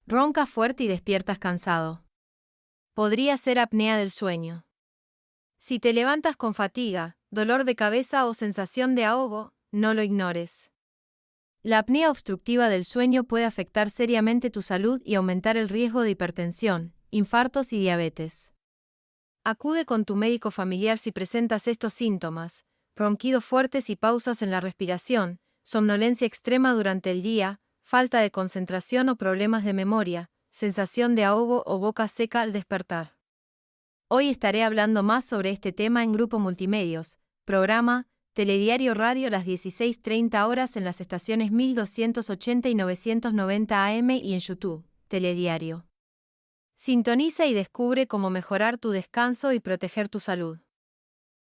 Roncas fuerte y despiertas cansado. Podría ser apnea del sueño. Si te levantas con fatiga, dolor de cabeza o sensación de ahogo, no lo ignores. La apnea obstructiva del sueño puede afectar seriamente tu salud y aumentar el riesgo de hipertensión, infartos y diabetes. Acude con tu médico familiar si presentas estos síntomas: ronquidos fuertes y pausas en la respiración, somnolencia extrema durante el día, falta de concentración o problemas de memoria, sensación de ahogo o boca seca al despertar. Hoy estaré hablando más sobre este tema en Grupo Multimedios, programa Telediario Radio las 16:30 horas en las estaciones 1280 y 990 AM y en YouTube, Telediario. Sintoniza y descubre cómo mejorar tu descanso y proteger tu salud.